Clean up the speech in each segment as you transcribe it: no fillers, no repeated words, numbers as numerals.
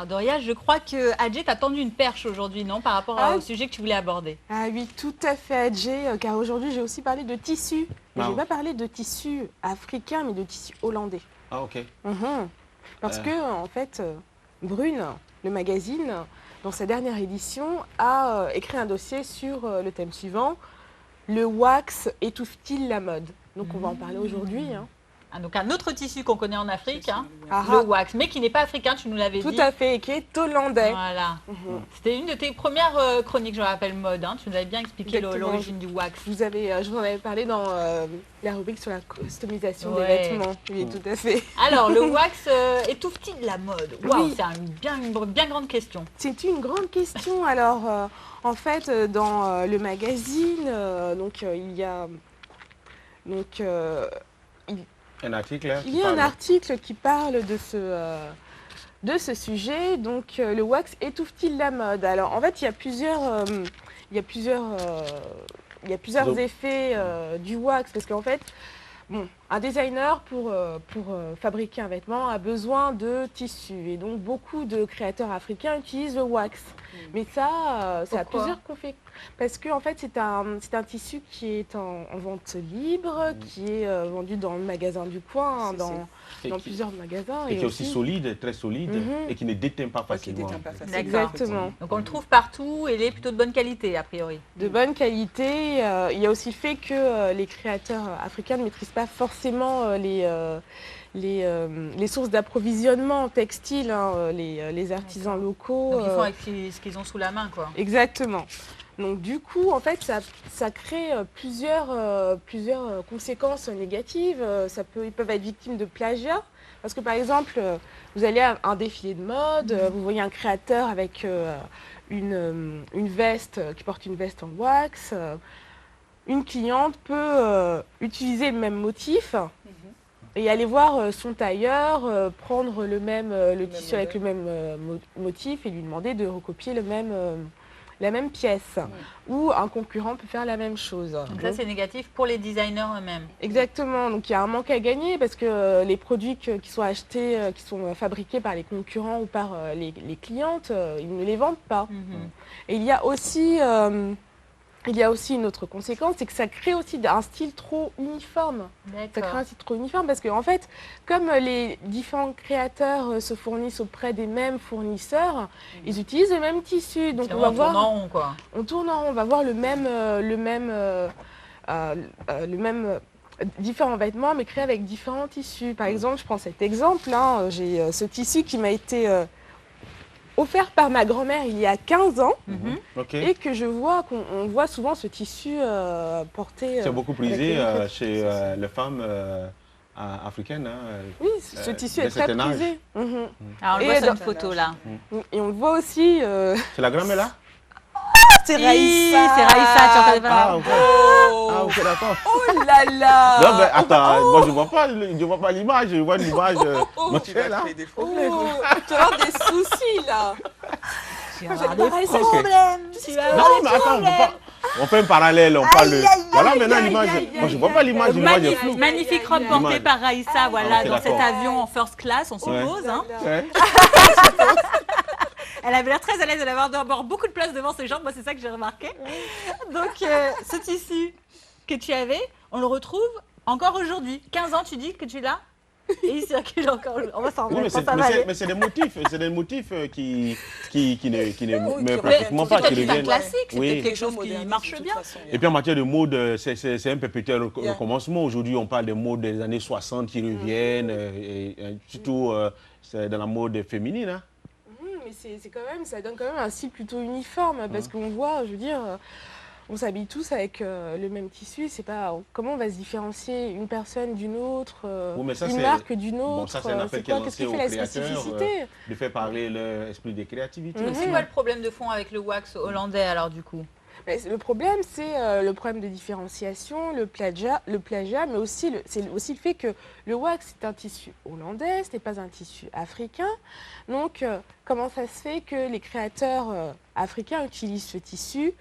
Alors Doria, je crois que Adjé t'a tendu une perche aujourd'hui, non, par rapport au sujet que tu voulais aborder. Ah oui, tout à fait, Adjé, car aujourd'hui j'ai aussi parlé de tissu. Mais je ne vais pas parler de tissu africain, mais de tissu hollandais. Ah ok. Parce que, en fait, Brune, le magazine, dans sa dernière édition, a écrit un dossier sur le thème suivant, le wax étouffe-t-il la mode? Donc on va en parler aujourd'hui. Ah, donc un autre tissu qu'on connaît en Afrique, Ah, le wax, mais qui n'est pas africain, tu nous l'avais dit. Tout à fait, et qui est hollandais. Voilà. C'était une de tes premières chroniques, je me rappelle, mode. Tu nous avais bien expliqué l'origine du wax. Je vous en avais parlé dans la rubrique sur la customisation des vêtements. Oui, tout à fait. Alors, le wax étouffe-t-il la mode? Wow, Oui. c'est une bien grande question. C'est une grande question. Alors, en fait, dans le magazine, il y a... Un article là, il y a un article qui parle de ce sujet. Donc, le wax étouffe-t-il la mode? Alors, en fait, il y a plusieurs effets du wax. Parce qu'en fait, un designer, pour fabriquer un vêtement, a besoin de tissu. Et donc, beaucoup de créateurs africains utilisent le wax. Mais ça a plusieurs conséquences. Parce qu'en fait, c'est un tissu qui est en vente libre, qui est vendu dans le magasin du coin, dans plusieurs magasins. Et qui est aussi solide, très solide, et qui ne déteint pas facilement. Exactement. Donc, on le trouve partout et il est plutôt de bonne qualité, a priori. De bonne qualité. Il y a aussi le fait que les créateurs africains ne maîtrisent pas forcément les sources d'approvisionnement textile, les artisans locaux. Donc, ils font avec ce qu'ils ont sous la main, quoi. Exactement. Donc du coup, en fait, ça crée plusieurs conséquences négatives. Ils peuvent être victimes de plagiat. Parce que par exemple, vous allez à un défilé de mode, vous voyez un créateur avec une veste, qui porte une veste en wax. Une cliente peut utiliser le même motif et aller voir son tailleur, prendre le tissu avec le même motif et lui demander de recopier la même pièce. Ou un concurrent peut faire la même chose. Donc ça, c'est négatif pour les designers eux-mêmes. Exactement. Donc il y a un manque à gagner parce que les produits qui sont achetés, qui sont fabriqués par les concurrents ou par les clientes, ils ne les vendent pas. Et il y a aussi une autre conséquence, c'est que ça crée aussi un style trop uniforme. Ça crée un style trop uniforme parce qu'en fait, comme les différents créateurs se fournissent auprès des mêmes fournisseurs, ils utilisent le même tissu. Donc on tourne en rond, quoi. On tourne en rond, on va voir le même différents vêtements, mais créés avec différents tissus. Par exemple, je prends cet exemple, j'ai ce tissu qui m'a été offert par ma grand-mère il y a 15 ans et que qu'on voit souvent ce tissu porté. C'est beaucoup prisé chez les femmes africaines. Oui, ce tissu est très prisé. Alors on voit sur une photo là. Et on le voit aussi. C'est la grand-mère là? C'est Raïssa. C'est Raïssa, tu Ah, ok. Ok, d'accord. Oh là là. Non, mais attends, moi je vois pas l'image, je vois l'image naturelle là. Tu as des soucis là. Tu vas avoir des problèmes. Non, mais attends, on fait un parallèle, on parle de... Voilà maintenant l'image, moi je vois pas l'image, l'image est floue. Magnifique robe portée par Raïssa, voilà, dans cet avion en first class, on suppose. Elle avait l'air très à l'aise, elle avait d'avoir beaucoup de place devant ses jambes, moi c'est ça que j'ai remarqué. Donc ce tissu que tu avais, on le retrouve encore aujourd'hui. 15 ans tu dis que tu l'as et il circule encore. On va s'en rendre compte. Mais c'est des motifs qui ne pratiquement pas, qui reviennent. C'est un classique, c'est quelque chose qui marche bien. Et puis en matière de mode, c'est un perpétuel recommencement. Aujourd'hui on parle des modes des années 60 qui reviennent, et surtout dans la mode féminine. Mais ça donne quand même un style plutôt uniforme parce qu'on voit, je veux dire, on s'habille tous avec le même tissu. C'est pas comment on va se différencier une personne d'une autre, une marque d'une autre. Bon, ça c'est un appel qui est lancé aux créateurs de faire parler l'esprit de créativité. C'est quoi le problème de fond avec le wax hollandais alors du coup? Le problème, c'est le problème de différenciation, le plagiat, mais c'est aussi le fait que le wax, c'est un tissu hollandais, ce n'est pas un tissu africain. Donc, comment ça se fait que les créateurs africains utilisent ce tissu?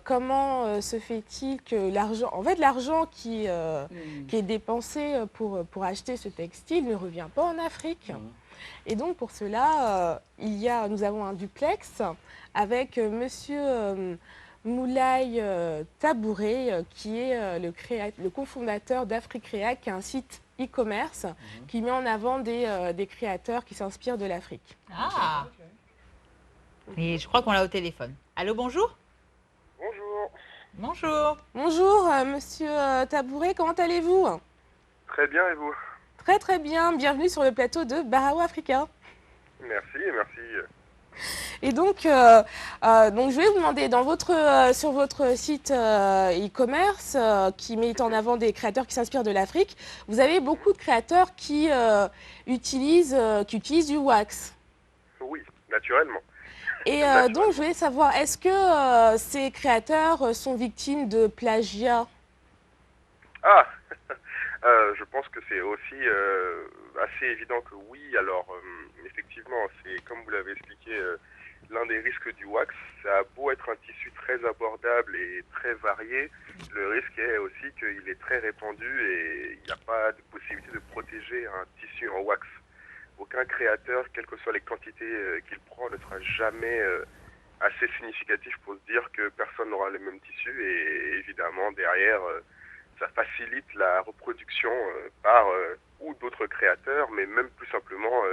Comment se fait-il que l'argent qui est dépensé pour acheter ce textile ne revient pas en Afrique? Et donc pour cela, nous avons un duplex avec Monsieur Moulay Tabouré, qui est le cofondateur d'Africrea, qui est un site e-commerce qui met en avant des créateurs qui s'inspirent de l'Afrique. Ah. Et je crois qu'on l'a au téléphone. Allô, bonjour. Bonjour. Bonjour. Bonjour Monsieur Tabouré, comment allez-vous? Très bien, et vous? Très très bien, bienvenue sur le plateau de Barawa Africa. Merci, merci. Et donc je vais vous demander, sur votre site e-commerce qui met en avant des créateurs qui s'inspirent de l'Afrique, vous avez beaucoup de créateurs qui utilisent du wax. Oui, naturellement. Et donc je voulais savoir, est-ce que ces créateurs sont victimes de plagiat? Ah, je pense que c'est aussi assez évident que oui. Alors, effectivement, c'est comme vous l'avez expliqué, l'un des risques du wax. Ça a beau être un tissu très abordable et très varié, le risque est aussi qu'il est très répandu et il n'y a pas de possibilité de protéger un tissu en wax. Aucun créateur, quelles que soient les quantités qu'il prend, ne sera jamais assez significatif pour se dire que personne n'aura le même tissu. Et évidemment, derrière, ça facilite la reproduction par ou d'autres créateurs, mais même plus simplement,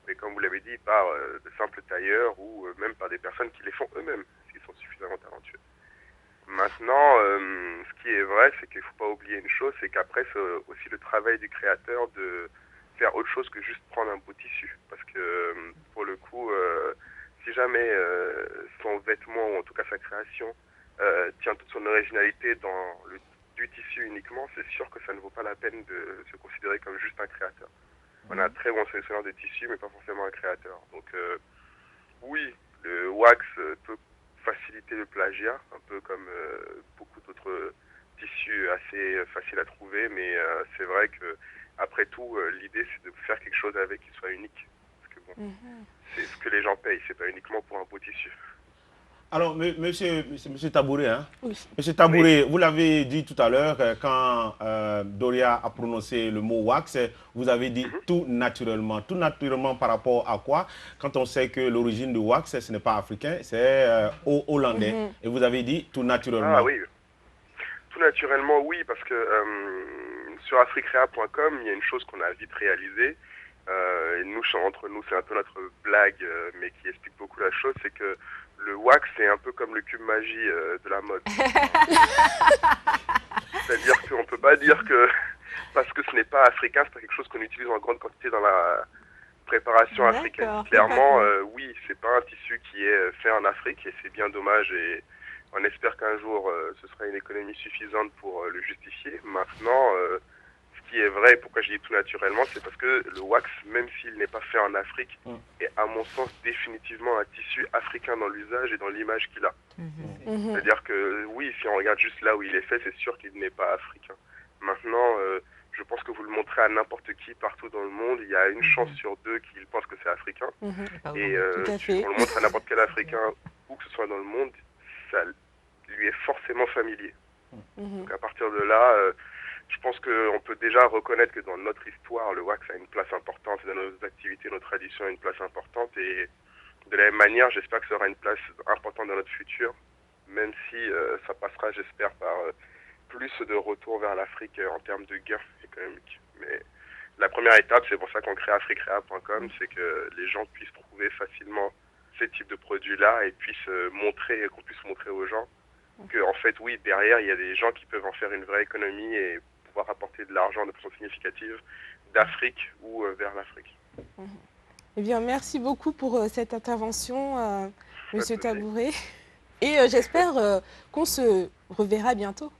mais comme vous l'avez dit, par de simples tailleurs ou même par des personnes qui les font eux-mêmes, s'ils sont suffisamment talentueux. Maintenant, ce qui est vrai, c'est qu'il ne faut pas oublier une chose, c'est qu'après, c'est aussi le travail du créateur de faire autre chose que juste prendre un beau tissu. Parce que, pour le coup, si jamais son vêtement, ou en tout cas sa création, tient toute son originalité dans du tissu uniquement, c'est sûr que ça ne vaut pas la peine de se considérer comme juste un créateur. On a un très bon sélectionneur de tissus, mais pas forcément un créateur. Donc, oui, le wax peut faciliter le plagiat, un peu comme beaucoup d'autres tissus assez faciles à trouver, mais c'est vrai que après tout, l'idée c'est de faire quelque chose avec qui soit unique. Parce que bon, c'est ce que les gens payent, c'est pas uniquement pour un beau tissu. Alors, monsieur Tabouré, hein? Oui. Monsieur Tabouré, vous l'avez dit tout à l'heure, quand Doria a prononcé le mot wax, vous avez dit tout naturellement. Tout naturellement par rapport à quoi? Quand on sait que l'origine du wax, ce n'est pas africain, c'est hollandais. Et vous avez dit tout naturellement. Ah oui. Tout naturellement, oui, parce que sur africrea.com, il y a une chose qu'on a vite réalisée. Et nous, entre nous, c'est un peu notre blague, mais qui explique beaucoup la chose, c'est que le wax, c'est un peu comme le cube magie de la mode. C'est-à-dire qu'on ne peut pas dire que, parce que ce n'est pas africain, c'est pas quelque chose qu'on utilise en grande quantité dans la préparation africaine. Clairement, oui, c'est pas un tissu qui est fait en Afrique, et c'est bien dommage, et on espère qu'un jour, ce sera une économie suffisante pour le justifier. Maintenant, ce qui est vrai, et pourquoi je dis tout naturellement, c'est parce que le wax, même s'il n'est pas fait en Afrique, est à mon sens définitivement un tissu africain dans l'usage et dans l'image qu'il a. C'est-à-dire que oui, si on regarde juste là où il est fait, c'est sûr qu'il n'est pas africain. Maintenant, je pense que vous le montrez à n'importe qui partout dans le monde, il y a une chance sur deux qu'il pense que c'est africain. Et si on le montre à n'importe quel Africain, où que ce soit dans le monde, ça lui est forcément familier. Donc à partir de là, je pense qu'on peut déjà reconnaître que dans notre histoire, le wax a une place importante, dans nos activités, nos traditions, a une place importante. Et de la même manière, j'espère que ça aura une place importante dans notre futur, même si ça passera, j'espère, par plus de retour vers l'Afrique en termes de gains économiques. Mais la première étape, c'est pour ça qu'on crée africrea.com, c'est que les gens puissent trouver facilement ces types de produits-là et puissent qu'on puisse montrer aux gens que, en fait, oui, derrière, il y a des gens qui peuvent en faire une vraie économie et pouvoir apporter de l'argent de façon significative d'Afrique ou vers l'Afrique. Eh bien, merci beaucoup pour cette intervention, Monsieur Tabouré. Et j'espère qu'on se reverra bientôt.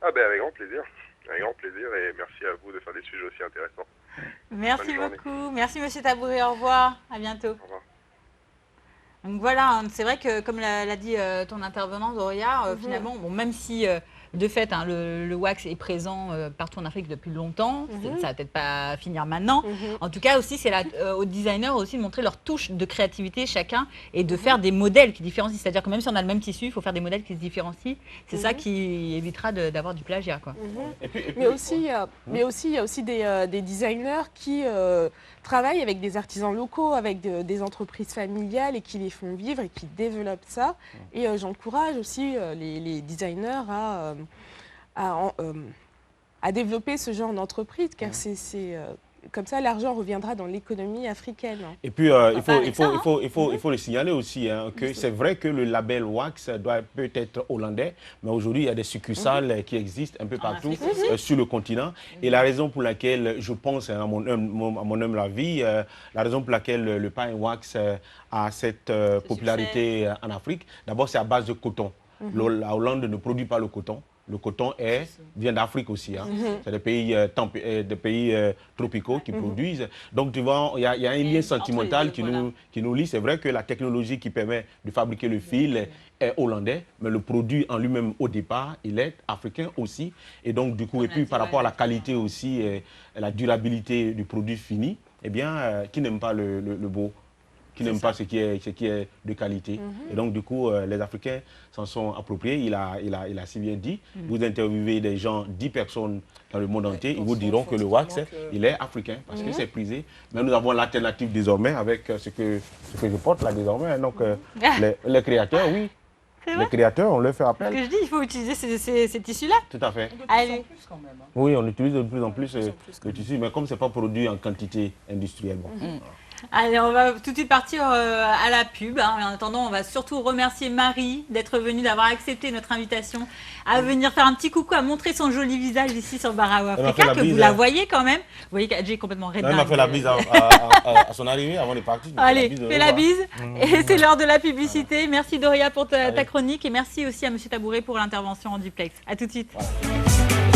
Ah ben, avec grand plaisir. Avec grand plaisir et merci à vous de faire des sujets aussi intéressants. Merci beaucoup. Merci Monsieur Tabouré, au revoir. À bientôt. Au revoir. Donc voilà, c'est vrai que comme l'a dit ton intervenant, Doria, finalement, bon, même si de fait, hein, le wax est présent partout en Afrique depuis longtemps. Ça va peut-être pas finir maintenant. En tout cas, aussi, c'est aux designers aussi de montrer leur touche de créativité chacun et de faire des modèles qui différencient. C'est-à-dire que même si on a le même tissu, il faut faire des modèles qui se différencient. C'est ça qui évitera d'avoir du plagiat, quoi. Mais aussi, il y a aussi des designers qui travaillent avec des artisans locaux, avec des entreprises familiales et qui les font vivre et qui développent ça. Et j'encourage aussi les designers à développer ce genre d'entreprise, car c'est comme ça, l'argent reviendra dans l'économie africaine. Et puis, il faut le signaler aussi, hein, que c'est vrai que le label Wax peut être hollandais, mais aujourd'hui, il y a des succursales qui existent un peu partout sur le continent. Et la raison pour laquelle, je pense, à mon humble avis, la raison pour laquelle le pain Wax a cette popularité en Afrique, d'abord, c'est à base de coton. La Hollande ne produit pas le coton. Le coton vient d'Afrique aussi. Hein. C'est des pays tropicaux qui produisent. Donc, tu vois, il y a un lien sentimental qui nous lie. C'est vrai que la technologie qui permet de fabriquer le fil est hollandais, mais le produit en lui-même, au départ, il est africain aussi. Et donc, du coup, et puis par rapport à la qualité aussi, et la durabilité du produit fini, eh bien, qui n'aime pas le beau? Qui n'aiment pas ce qui est de qualité. Et donc, du coup, les Africains s'en sont appropriés. Il a si bien dit. Vous interviewez des gens, 10 personnes dans le monde entier, ils vous diront que le wax, il est africain parce que c'est prisé. Mais nous avons l'alternative désormais avec ce que je porte là désormais. Donc, les créateurs, oui. Les créateurs, on leur fait appel. Ce que je dis, il faut utiliser ces tissus-là. Tout à fait. Allez. Oui, on utilise de plus en plus le tissu, mais comme ce n'est pas produit en quantité industrielle. Bon. Allez, on va tout de suite partir à la pub. Hein. En attendant, on va surtout remercier Marie d'être venue, d'avoir accepté notre invitation à venir faire un petit coucou, à montrer son joli visage ici sur Barao Africa, que vous la voyez quand même. Vous voyez qu'Adji est complètement raide. Elle m'a fait la bise à son arrivée avant de partir. Allez, fais la bise. Et c'est l'heure de la publicité. Merci Doria pour ta chronique et merci aussi à Monsieur Tabouret pour l'intervention en duplex. À tout de suite. Voilà.